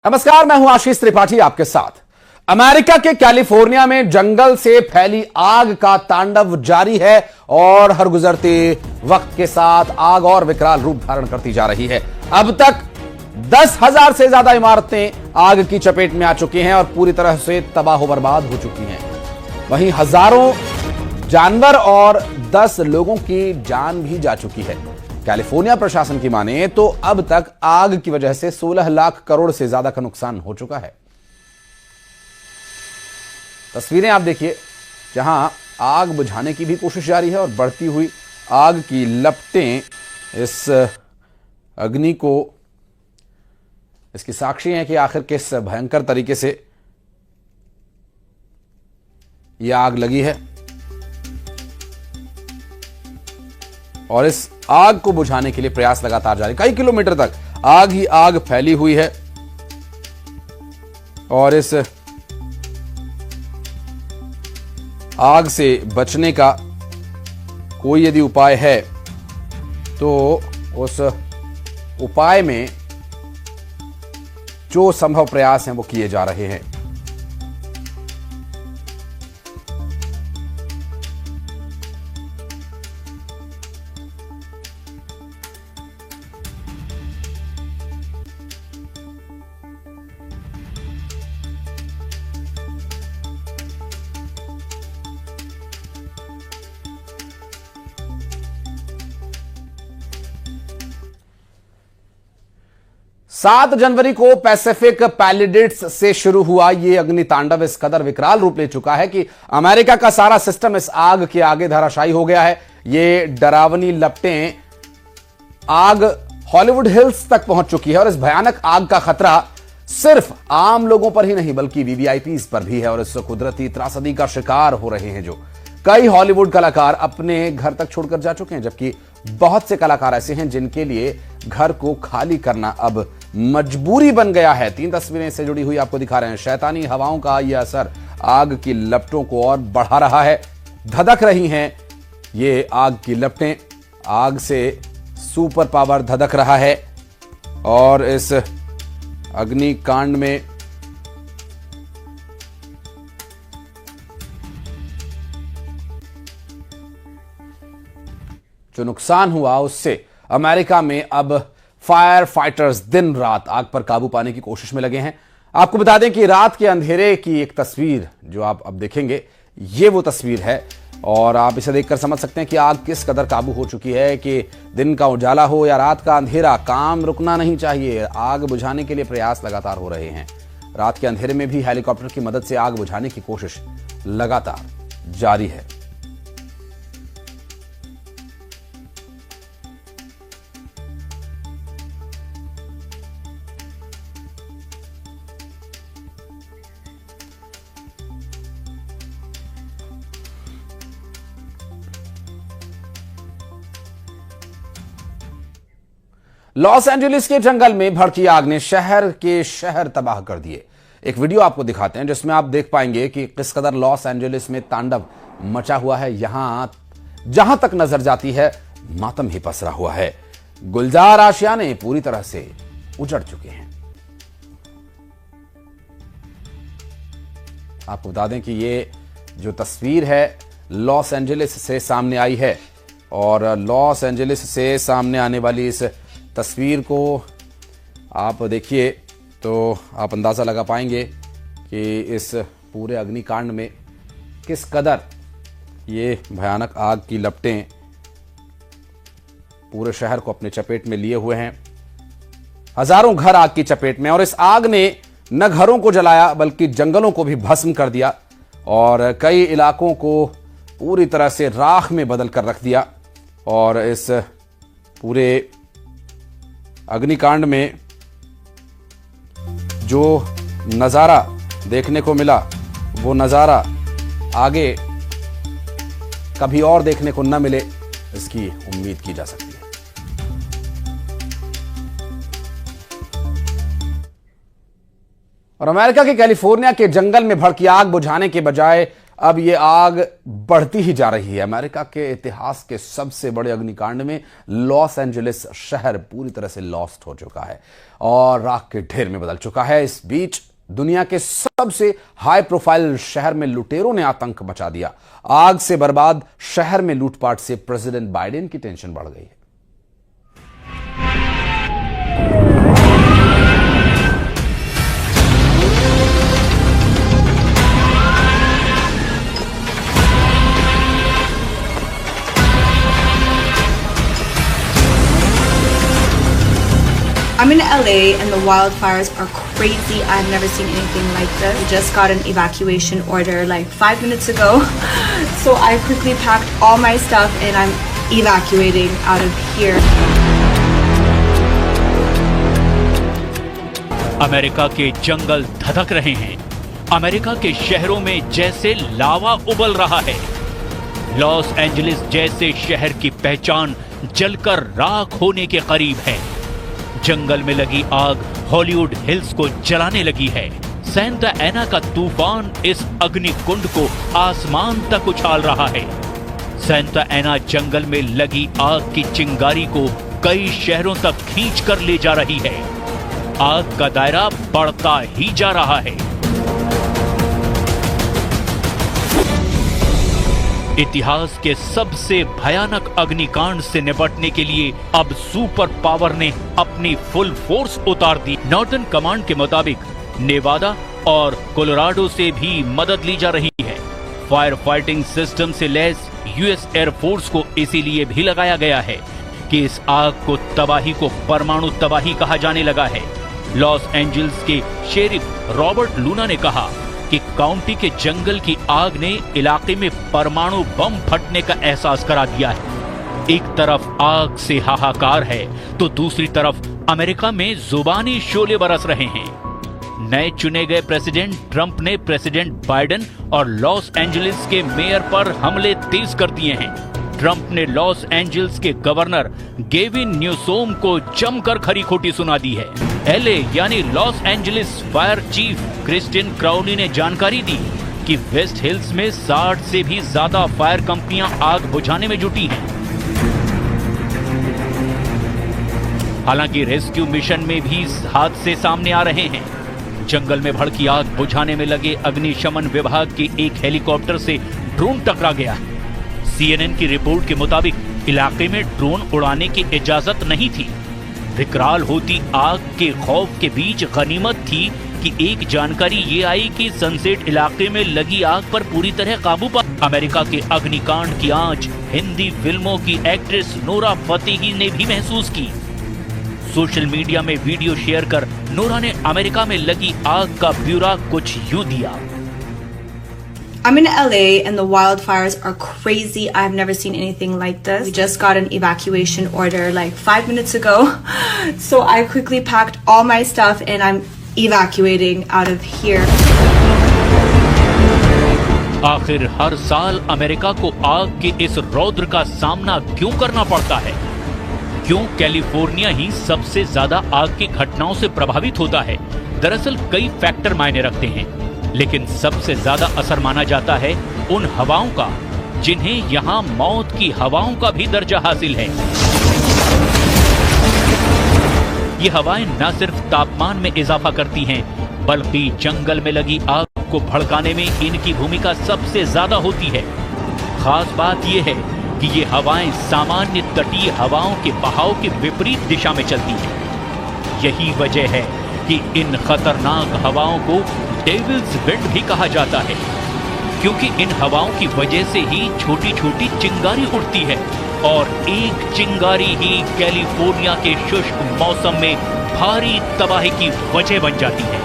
नमस्कार, मैं हूं आशीष त्रिपाठी आपके साथ। अमेरिका के कैलिफोर्निया में जंगल से फैली आग का तांडव जारी है और हर गुजरते वक्त के साथ आग और विकराल रूप धारण करती जा रही है। अब तक 10,000 से ज्यादा इमारतें आग की चपेट में आ चुकी हैं और पूरी तरह से तबाह बर्बाद हो चुकी हैं। वहीं हजारों जानवर और 10 लोगों की जान भी जा चुकी है। कैलिफोर्निया प्रशासन की माने तो अब तक आग की वजह से 16 लाख करोड़ से ज्यादा का नुकसान हो चुका है। तस्वीरें आप देखिए, जहां आग बुझाने की भी कोशिश जारी है और बढ़ती हुई आग की लपटें इस अग्नि को इसकी साक्षी हैं कि आखिर किस भयंकर तरीके से यह आग लगी है। और इस आग को बुझाने के लिए प्रयास लगातार जारी। कई किलोमीटर तक आग ही आग फैली हुई है और इस आग से बचने का कोई यदि उपाय है तो उस उपाय में जो संभव प्रयास हैं वो किए जा रहे हैं। सात जनवरी को पैसिफिक पैलिडेट्स से शुरू हुआ यह अग्नि तांडव इस कदर विकराल रूप ले चुका है कि अमेरिका का सारा सिस्टम इस आग के आगे धराशायी हो गया है। ये डरावनी लपटें आग हॉलीवुड हिल्स तक पहुंच चुकी है और इस भयानक आग का खतरा सिर्फ आम लोगों पर ही नहीं बल्कि वीवीआईपीज पर भी है और इस कुदरती त्रासदी का शिकार हो रहे हैं। जो कई हॉलीवुड कलाकार अपने घर तक छोड़कर जा चुके हैं, जबकि बहुत से कलाकार ऐसे हैं जिनके लिए घर को खाली करना अब मजबूरी बन गया है। 3 तस्वीरें से जुड़ी हुई आपको दिखा रहे हैं। शैतानी हवाओं का यह असर आग की लपटों को और बढ़ा रहा है। धधक रही हैं ये आग की लपटें, आग से सुपर पावर धधक रहा है और इस अग्निकांड में जो नुकसान हुआ उससे अमेरिका में अब फायर फाइटर्स दिन रात आग पर काबू पाने की कोशिश में लगे हैं। आपको बता दें कि रात के अंधेरे की एक तस्वीर जो आप अब देखेंगे, ये वो तस्वीर है और आप इसे देखकर समझ सकते हैं कि आग किस कदर काबू हो चुकी है कि दिन का उजाला हो या रात का अंधेरा, काम रुकना नहीं चाहिए। आग बुझाने के लिए प्रयास लगातार हो रहे हैं। रात के अंधेरे में भी हेलीकॉप्टर की मदद से आग बुझाने की कोशिश लगातार जारी है। लॉस एंजलिस के जंगल में भड़की आग ने शहर के शहर तबाह कर दिए। एक वीडियो आपको दिखाते हैं जिसमें आप देख पाएंगे कि किस कदर लॉस एंजलिस में तांडव मचा हुआ है। यहां जहां तक नजर जाती है मातम ही पसरा हुआ है। गुलजार आशियाने पूरी तरह से उजड़ चुके हैं। आपको बता दें कि ये जो तस्वीर है लॉस एंजलिस से सामने आई है और लॉस एंजलिस से सामने आने वाली इस तस्वीर को आप देखिए तो आप अंदाज़ा लगा पाएंगे कि इस पूरे अग्निकांड में किस कदर ये भयानक आग की लपटें पूरे शहर को अपने चपेट में लिए हुए हैं। हजारों घर आग की चपेट में और इस आग ने न घरों को जलाया बल्कि जंगलों को भी भस्म कर दिया और कई इलाकों को पूरी तरह से राख में बदल कर रख दिया। और इस पूरे अग्निकांड में जो नज़ारा देखने को मिला वो नज़ारा आगे कभी और देखने को न मिले, इसकी उम्मीद की जा सकती है। और अमेरिका के कैलिफोर्निया के जंगल में भड़की आग बुझाने के बजाय अब ये आग बढ़ती ही जा रही है। अमेरिका के इतिहास के सबसे बड़े अग्निकांड में लॉस एंजलिस शहर पूरी तरह से लॉस्ट हो चुका है और राख के ढेर में बदल चुका है। इस बीच दुनिया के सबसे हाई प्रोफाइल शहर में लुटेरों ने आतंक मचा दिया। आग से बर्बाद शहर में लूटपाट से प्रेसिडेंट बाइडेन की टेंशन बढ़ गई है। I'm in LA and the wildfires are crazy. I've never seen anything like this. We just got an evacuation order like 5 minutes ago. So I quickly packed all my stuff and I'm evacuating out of here. America के जंगल धधक रहे हैं। America के शहरों में जैसे लावा उबल रहा है। लॉस एंजलिस जैसे शहर की पहचान जलकर राख होने के करीब है। जंगल में लगी आग हॉलीवुड हिल्स को जलाने लगी है। सैंटा एना का तूफान इस अग्निकुंड को आसमान तक उछाल रहा है। सैंटा एना जंगल में लगी आग की चिंगारी को कई शहरों तक खींच कर ले जा रही है। आग का दायरा बढ़ता ही जा रहा है। इतिहास के सबसे भयानक अग्निकांड से निपटने के लिए अब सुपर पावर ने अपनी फुल फोर्स उतार दी। नॉर्दर्न कमांड के मुताबिक नेवादा और कोलोराडो से भी मदद ली जा रही है। फायर फाइटिंग सिस्टम से लैस यूएस एयरफोर्स को इसीलिए भी लगाया गया है कि इस आग को तबाही को परमाणु तबाही कहा जाने लगा है। लॉस एंजल्स के शेरिफ रॉबर्ट लूना ने कहा कि काउंटी के जंगल की आग ने इलाके में परमाणु बम फटने का एहसास करा दिया है। एक तरफ आग से हाहाकार है तो दूसरी तरफ अमेरिका में जुबानी शोले बरस रहे हैं। नए चुने गए प्रेसिडेंट ट्रंप ने प्रेसिडेंट बाइडेन और लॉस एंजलिस के मेयर पर हमले तेज कर दिए हैं। ट्रंप ने लॉस एंजल्स के गवर्नर गेविन न्यूसोम को जमकर खरी खोटी सुना दी है। एलए यानी Los Angeles fire chief Kristin Crowley ने जानकारी दी कि वेस्ट हिल्स में 60 से भी ज्यादा फायर कंपनियां आग बुझाने में जुटी हैं। हालांकि रेस्क्यू मिशन में भी हादसे सामने आ रहे हैं। जंगल में भड़की आग बुझाने में लगे अग्निशमन विभाग के एक हेलीकॉप्टर से ड्रोन टकरा गया। CNN की रिपोर्ट के मुताबिक इलाके में ड्रोन उड़ाने की इजाजत नहीं थी। विकराल होती आग के खौफ के बीच गनीमत थी कि एक जानकारी ये आई कि सनसेट इलाके में लगी आग पर पूरी तरह काबू पा। अमेरिका के अग्निकांड की आंच हिंदी फिल्मों की एक्ट्रेस नोरा फतेही ने भी महसूस की। सोशल मीडिया में वीडियो शेयर कर नोरा ने अमेरिका में लगी आग का ब्यौरा कुछ यूं दिया। I'm in LA and the wildfires are crazy. I've never seen anything like this. We just got an evacuation order like 5 minutes ago. So I quickly packed all my stuff and I'm evacuating out of here. आखिर हर साल America को आग के इस रौद्र का सामना क्यों करना पड़ता है? क्यों कैलिफोर्निया ही सबसे ज्यादा आग की घटनाओं से प्रभावित होता है? दरअसल कई फैक्टर मायने रखते हैं, लेकिन सबसे ज्यादा असर माना जाता है उन हवाओं का जिन्हें यहां मौत की हवाओं का भी दर्जा हासिल है। ये हवाएं न सिर्फ तापमान में इजाफा करती हैं, बल्कि जंगल में लगी आग को भड़काने में इनकी भूमिका सबसे ज्यादा होती है। खास बात यह है कि ये हवाएं सामान्य तटीय हवाओं के बहाव के विपरीत दिशा में चलती हैं। यही वजह है कि इन खतरनाक हवाओं को डेविल्स विंड भी कहा जाता है, क्योंकि इन हवाओं की वजह से ही छोटी छोटी चिंगारी उड़ती है और एक चिंगारी ही कैलिफोर्निया के शुष्क मौसम में भारी तबाही की वजह बन जाती है।